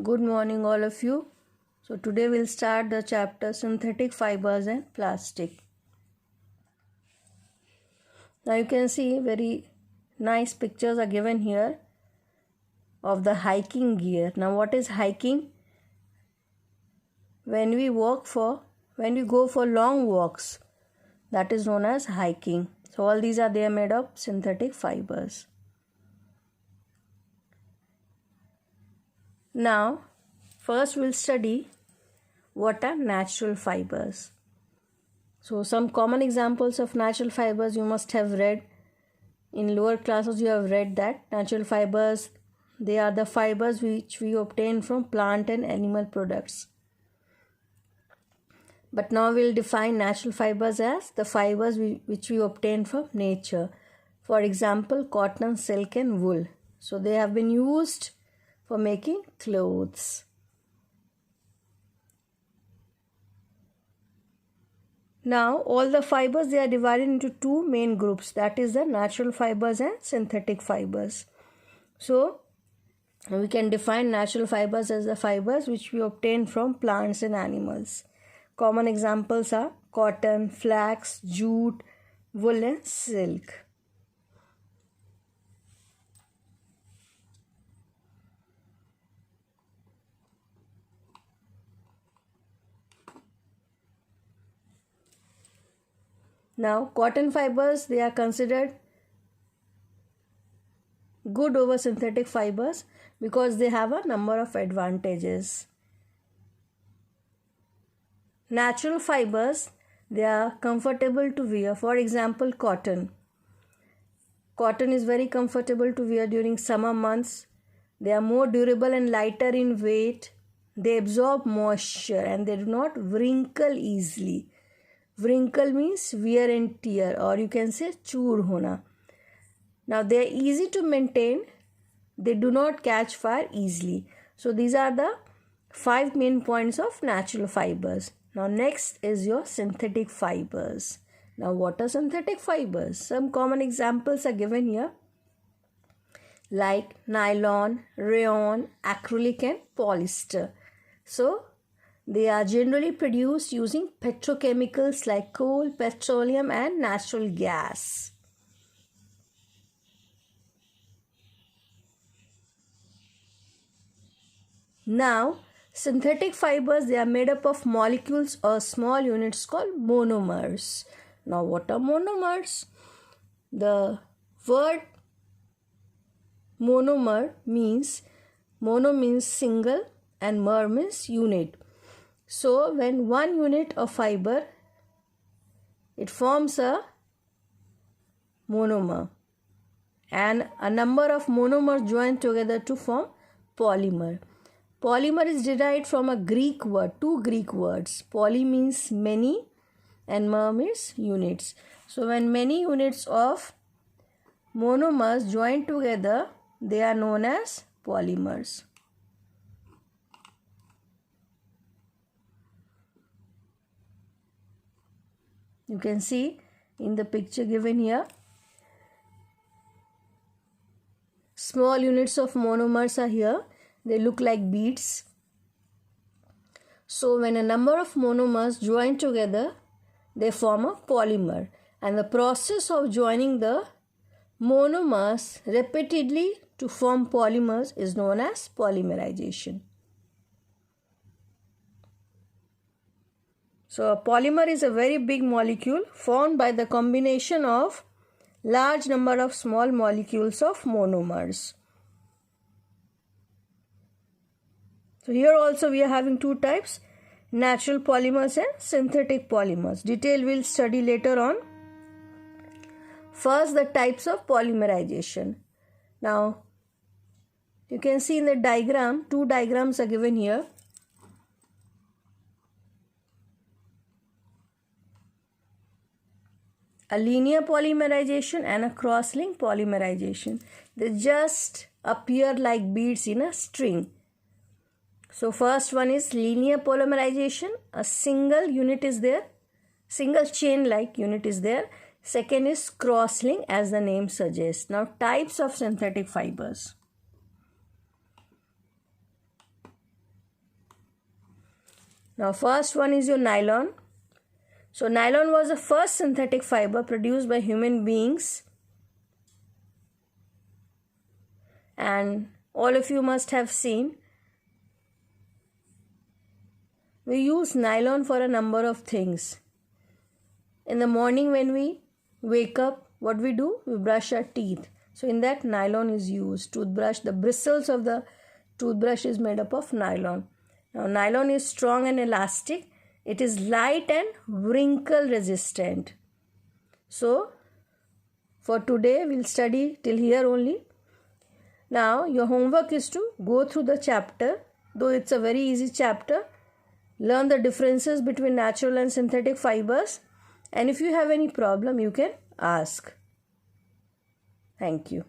Good morning all of you. So today we'll start the chapter synthetic fibers and plastic. Now you can see very nice pictures are given here of the hiking gear. Now what is hiking? When we go for long walks, that is known as hiking. So all these they are made of synthetic fibers. Now first we'll study what are natural fibers. So some common examples of natural fibers you must have read. In lower classes you have read that natural fibers, they are the fibers which we obtain from plant and animal products. But now we'll define natural fibers as the fibers which we obtain from nature. For example, cotton, silk and wool. So they have been used for making clothes. Now all the fibers, they are divided into two main groups, that is the natural fibers and synthetic fibers. So we can define natural fibers as the fibers which we obtain from plants and animals. Common examples are cotton, flax, jute, wool and silk. Now cotton fibers, they are considered good over synthetic fibers because they have a number of advantages. Natural fibers, they are comfortable to wear. For example, cotton. Cotton is very comfortable to wear during summer months. They are more durable and lighter in weight. They absorb moisture and they do not wrinkle easily. Wrinkle means wear and tear, or you can say choor hona. Now they are easy to maintain. They do not catch fire easily. So these are the 5 main points of natural fibers. Now next is your synthetic fibers. Now what are synthetic fibers? Some common examples are given here like nylon, rayon, acrylic and polyester. So they are generally produced using petrochemicals like coal, petroleum and natural gas. Now synthetic fibers, they are made up of molecules or small units called monomers. Now what are monomers? The word monomer means, mono means single and mer means unit. So when one unit of fiber, it forms a monomer and a number of monomers join together to form polymer. Polymer is derived from a Greek word, two Greek words. Poly means many and mer means units. So when many units of monomers join together, they are known as polymers. You can see in the picture given here, small units of monomers are here. They look like beads. So when a number of monomers join together, they form a polymer. And the process of joining the monomers repeatedly to form polymers is known as polymerization. So a polymer is a very big molecule formed by the combination of large number of small molecules of monomers. So here also we are having two types, natural polymers and synthetic polymers. Detail we'll study later on. First, the types of polymerization. Now you can see in the diagram, two diagrams are given here. A linear polymerization and a cross-link polymerization. They just appear like beads in a string. So first one is linear polymerization. A single unit is there. Single chain like unit is there. Second is cross-link as the name suggests. Now types of synthetic fibers. Now first one is your nylon. So nylon was the first synthetic fiber produced by human beings, and all of you must have seen. We use nylon for a number of things. In the morning when we wake up, what we do? We brush our teeth. So in that nylon is used. Toothbrush, the bristles of the toothbrush is made up of nylon. Now nylon is strong and elastic. It is light and wrinkle resistant. So for today we'll study till here only. Now your homework is to go through the chapter, though it's a very easy chapter. Learn the differences between natural and synthetic fibers, and if you have any problem you can ask. Thank you.